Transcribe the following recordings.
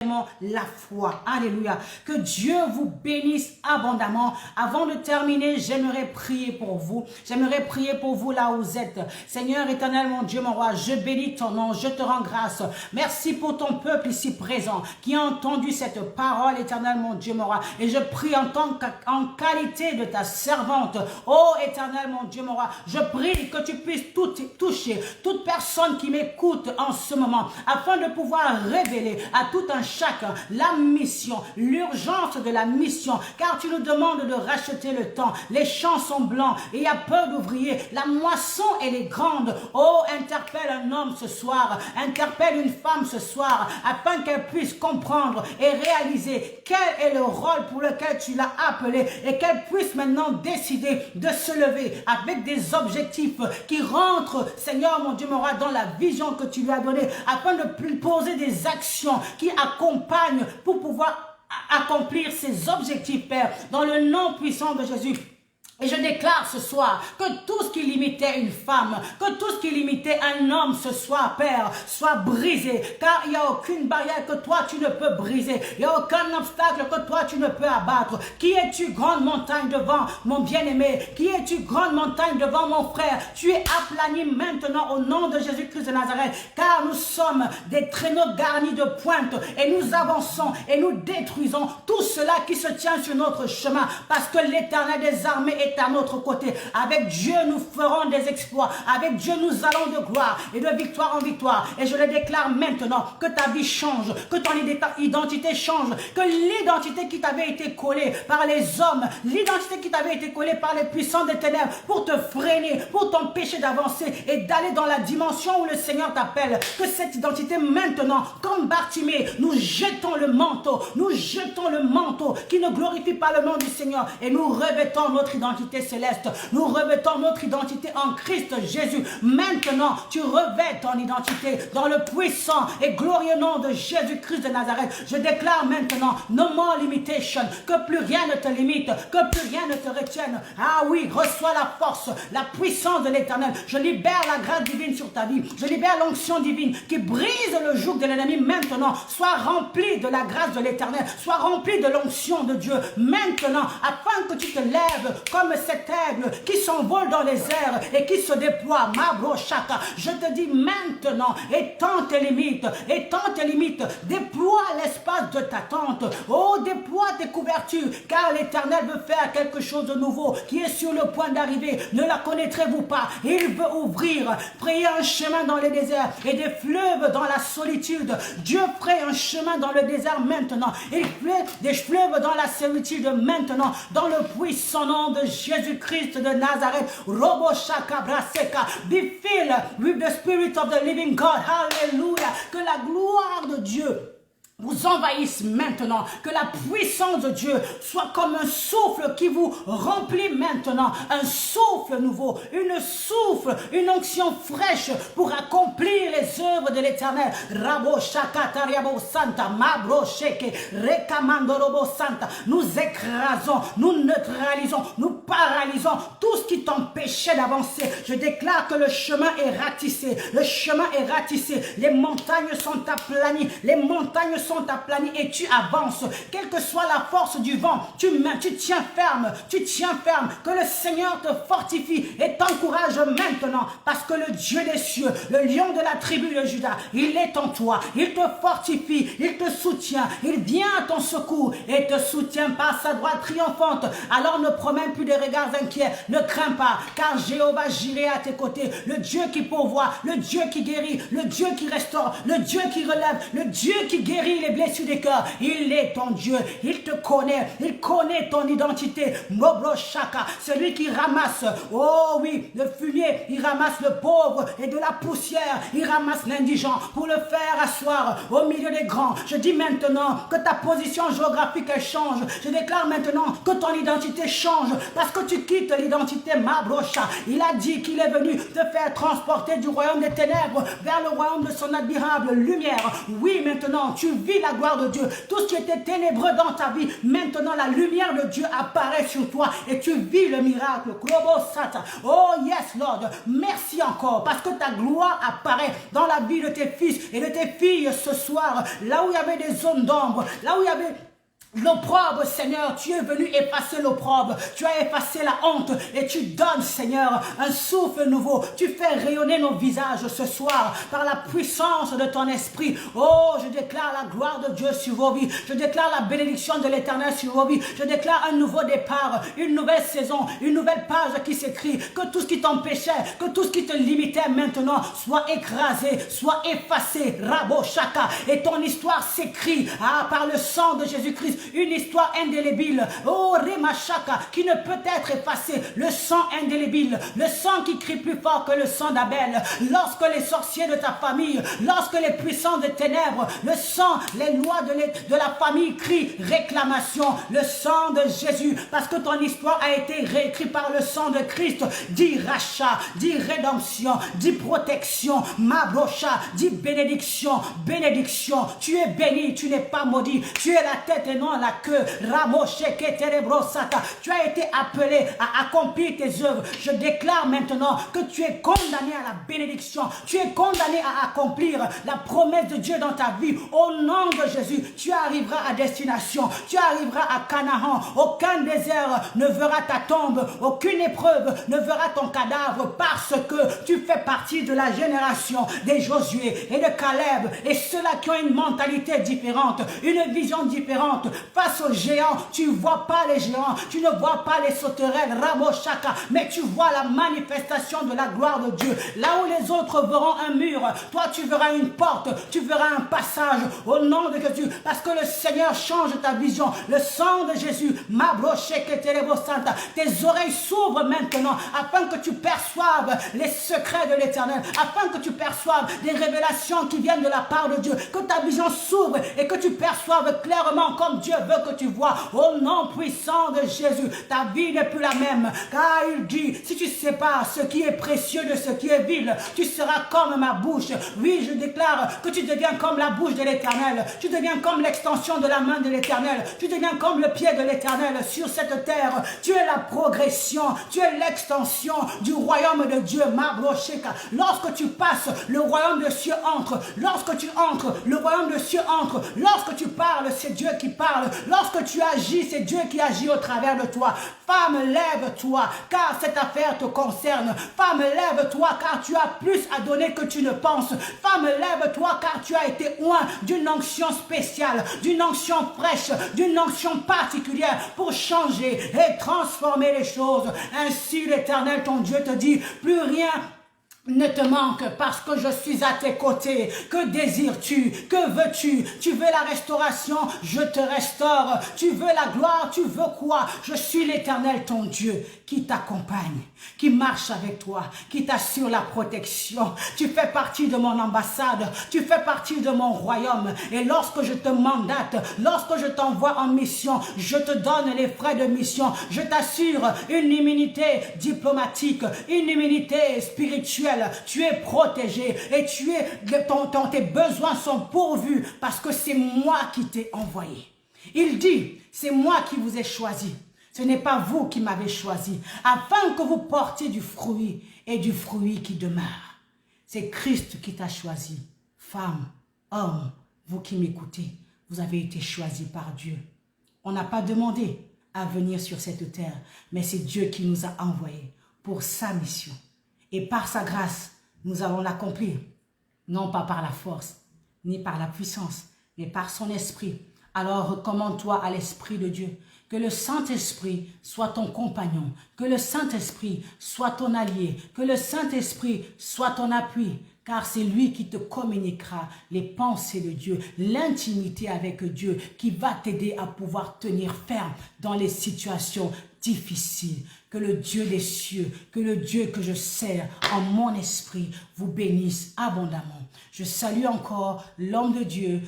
premièrement la foi. Alléluia. Que Dieu vous bénisse abondamment. Avant de terminer, j'aimerais prier pour vous. J'aimerais prier pour vous là où vous êtes. Seigneur éternel, mon Dieu, mon roi, je bénis ton nom, je te rends grâce. Merci pour ton peuple ici présent qui a entendu cette parole, éternel, mon Dieu, mon roi. Et je prie en qualité de ta servante. Oh éternel, mon Dieu, mon roi, je prie que tu puisses toucher toute personne qui m'écoute en ce moment, afin de pouvoir révéler à tout un chacun la mission, l'urgence de la mission, car tu nous demandes de racheter le temps. Les champs sont blancs et il y a peu d'ouvriers. La moisson, elle est grande. Oh, interpelle un homme ce soir, interpelle une femme ce soir, afin qu'elle puisse comprendre et réaliser quel est le rôle pour lequel tu l'as appelé et qu'elle puisse maintenant décider de se lever avec des objectifs qui rentrent, Seigneur mon Dieu, mon roi, dans la vision que tu lui as donnée, afin de poser des actions qui accompagnent pour pouvoir accomplir ses objectifs, Père, dans le nom puissant de Jésus. Et je déclare ce soir que tout ce qui limitait une femme, que tout ce qui limitait un homme ce soir, Père, soit brisé. Car il n'y a aucune barrière que toi tu ne peux briser. Il n'y a aucun obstacle que toi tu ne peux abattre. Qui es-tu, grande montagne, devant mon bien-aimé? Qui es-tu, grande montagne, devant mon frère? Tu es aplani maintenant au nom de Jésus-Christ de Nazareth. Car nous sommes des traîneaux garnis de pointe et nous avançons et nous détruisons tout cela qui se tient sur notre chemin. Parce que l'Éternel des armées est à notre côté. Avec Dieu, nous ferons des exploits. Avec Dieu, nous allons de gloire et de victoire en victoire. Et je le déclare maintenant, que ta vie change, que ton identité change, que l'identité qui t'avait été collée par les hommes, l'identité qui t'avait été collée par les puissants des ténèbres pour te freiner, pour t'empêcher d'avancer et d'aller dans la dimension où le Seigneur t'appelle, que cette identité maintenant, comme Bartimée, nous jetons le manteau qui ne glorifie pas le nom du Seigneur et nous revêtons notre identité céleste. Nous revêtons notre identité en Christ Jésus. Maintenant, tu revêts ton identité dans le puissant et glorieux nom de Jésus-Christ de Nazareth. Je déclare maintenant, no more limitation, que plus rien ne te limite, que plus rien ne te retienne. Ah oui, reçois la force, la puissance de l'Éternel. Je libère la grâce divine sur ta vie. Je libère l'onction divine qui brise le joug de l'ennemi maintenant. Sois rempli de la grâce de l'Éternel. Sois rempli de l'onction de Dieu maintenant, afin que tu te lèves comme cet aigle qui s'envole dans les airs et qui se déploie. Mabrochaka, je te dis maintenant, étends tes limites, déploie l'espace de ta tente, oh, déploie tes couvertures, car l'Éternel veut faire quelque chose de nouveau qui est sur le point d'arriver. Ne la connaîtrez-vous pas? Il veut ouvrir, frayer un chemin dans les déserts et des fleuves dans la solitude. Dieu fraye un chemin dans le désert maintenant. Il fraye des fleuves dans la solitude maintenant, dans le puissant nom de Jésus-Christ de Nazareth. Robo shaka braseka. Be filled with the Spirit of the living God. Hallelujah. Que la gloire de Dieu vous envahisse maintenant, que la puissance de Dieu soit comme un souffle qui vous remplit maintenant, un souffle nouveau, une onction fraîche pour accomplir les œuvres de l'Éternel. Rabo shaka tariabo santa, mabro sheke, rekamando robo santa. Nous écrasons, nous neutralisons, nous paralysons tout ce qui t'empêchait d'avancer. Je déclare que le chemin est ratissé, les montagnes sont aplanies, sont aplanies et tu avances. Quelle que soit la force du vent, tu tiens ferme, que le Seigneur te fortifie et t'encourage maintenant, parce que le Dieu des cieux, le lion de la tribu de Juda, il est en toi, il te fortifie, il te soutient, il vient à ton secours et te soutient par sa droite triomphante. Alors ne promène plus des regards inquiets, ne crains pas, car Jéhovah Jireh à tes côtés, le Dieu qui pourvoit, le Dieu qui guérit, le Dieu qui restaure, le Dieu qui relève, le Dieu qui guérit les blessures des cœurs. Il est ton Dieu, il te connaît, il connaît ton identité. Mobro Shaka, celui qui ramasse, oh oui, le fumier, il ramasse le pauvre et de la poussière, il ramasse l'indigent pour le faire asseoir au milieu des grands. Je dis maintenant que ta position géographique elle change. Je déclare maintenant que ton identité change, parce que tu quittes l'identité Mabrocha. Il a dit qu'il est venu te faire transporter du royaume des ténèbres vers le royaume de son admirable lumière. Oui, maintenant tu vis vis la gloire de Dieu. Tout ce qui était ténébreux dans ta vie, maintenant la lumière de Dieu apparaît sur toi et tu vis le miracle. Oh yes Lord, merci encore parce que ta gloire apparaît dans la vie de tes fils et de tes filles ce soir. Là où il y avait des zones d'ombre, là où il y avait l'opprobre, Seigneur, tu es venu effacer l'opprobre, tu as effacé la honte et tu donnes, Seigneur, un souffle nouveau. Tu fais rayonner nos visages ce soir par la puissance de ton esprit. Oh, je déclare la gloire de Dieu sur vos vies. Je déclare la bénédiction de l'Éternel sur vos vies. Je déclare un nouveau départ, une nouvelle saison, une nouvelle page qui s'écrit. Que tout ce qui t'empêchait, que tout ce qui te limitait maintenant soit écrasé, soit effacé. Rabo Shaka. Et ton histoire s'écrit par le sang de Jésus-Christ. Une histoire indélébile, oh Remachaka, qui ne peut être effacée. Le sang indélébile, le sang qui crie plus fort que le sang d'Abel. Lorsque les sorciers de ta famille, lorsque les puissants des ténèbres, le sang, les lois de la famille crient réclamation. Le sang de Jésus, parce que ton histoire a été réécrite par le sang de Christ. Dit rachat, dit rédemption, dit protection, mabrocha, dit bénédiction, bénédiction. Tu es béni, tu n'es pas maudit. Tu es la tête et non la queue. Tu as été appelé à accomplir tes œuvres. Je déclare maintenant que tu es condamné à la bénédiction. Tu es condamné à accomplir la promesse de Dieu dans ta vie. Au nom de Jésus, tu arriveras à destination. Tu arriveras à Canaan. Aucun désert ne verra ta tombe. Aucune épreuve ne verra ton cadavre parce que tu fais partie de la génération des Josué et de Caleb et ceux-là qui ont une mentalité différente, une vision différente. Face aux géants, tu ne vois pas les géants, tu ne vois pas les sauterelles, Raboshaka, mais tu vois la manifestation de la gloire de Dieu. Là où les autres verront un mur, toi tu verras une porte, tu verras un passage au nom de Jésus, parce que le Seigneur change ta vision. Le sang de Jésus, tes oreilles s'ouvrent maintenant afin que tu perçoives les secrets de l'Éternel, afin que tu perçoives des révélations qui viennent de la part de Dieu, que ta vision s'ouvre et que tu perçoives clairement comme Dieu veut que tu vois. Au nom puissant de Jésus, ta vie n'est plus la même, car il dit, si tu sépares ce qui est précieux de ce qui est vil, tu seras comme ma bouche. Oui, je déclare que tu deviens comme la bouche de l'Éternel, tu deviens comme l'extension de la main de l'Éternel, tu deviens comme le pied de l'Éternel sur cette terre. Tu es la progression, tu es l'extension du royaume de Dieu. Lorsque tu passes, le royaume de cieux entre. Lorsque tu entres, le royaume de cieux entre. Lorsque tu parles, c'est Dieu qui parle. Lorsque tu agis, c'est Dieu qui agit au travers de toi. Femme, lève-toi, car cette affaire te concerne. Femme, lève-toi, car tu as plus à donner que tu ne penses. Femme, lève-toi, car tu as été oint d'une onction spéciale, d'une onction fraîche, d'une onction particulière pour changer et transformer les choses. Ainsi, l'Éternel, ton Dieu, te dit, plus rien ne te manque parce que je suis à tes côtés. Que désires-tu? Que veux-tu? Tu veux la restauration? Je te restaure. Tu veux la gloire? Tu veux quoi? Je suis l'Éternel ton Dieu qui t'accompagne, qui marche avec toi, qui t'assure la protection. Tu fais partie de mon ambassade, tu fais partie de mon royaume. Et lorsque je te mandate, lorsque je t'envoie en mission, je te donne les frais de mission. Je t'assure une immunité diplomatique, une immunité spirituelle. Tu es protégé et tes besoins sont pourvus parce que c'est moi qui t'ai envoyé. Il dit, c'est moi qui vous ai choisi. Ce n'est pas vous qui m'avez choisi, afin que vous portiez du fruit et du fruit qui demeure. C'est Christ qui t'a choisi. Femme, homme, vous qui m'écoutez, vous avez été choisis par Dieu. On n'a pas demandé à venir sur cette terre, mais c'est Dieu qui nous a envoyés pour sa mission. Et par sa grâce, nous allons l'accomplir, non pas par la force, ni par la puissance, mais par son esprit. Alors recommande-toi à l'Esprit de Dieu. Que le Saint-Esprit soit ton compagnon, que le Saint-Esprit soit ton allié, que le Saint-Esprit soit ton appui, car c'est lui qui te communiquera les pensées de Dieu, l'intimité avec Dieu, qui va t'aider à pouvoir tenir ferme dans les situations difficiles. Que le Dieu des cieux, que le Dieu que je sers en mon esprit vous bénisse abondamment. Je salue encore l'homme de Dieu,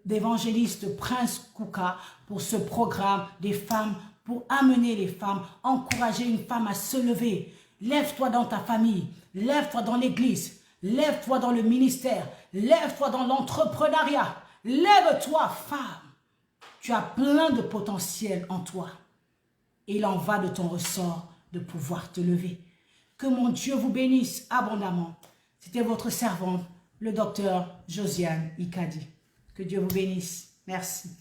l'évangéliste Prince Kouka, pour ce programme des femmes, pour amener les femmes, encourager une femme à se lever. Lève-toi dans ta famille, lève-toi dans l'église, lève-toi dans le ministère, lève-toi dans l'entrepreneuriat, Lève-toi, femme. Tu as plein de potentiel en toi. Et il en va de ton ressort de pouvoir te lever. Que mon Dieu vous bénisse abondamment. C'était votre servante, le docteur Josiane Ikadi. Que Dieu vous bénisse. Merci.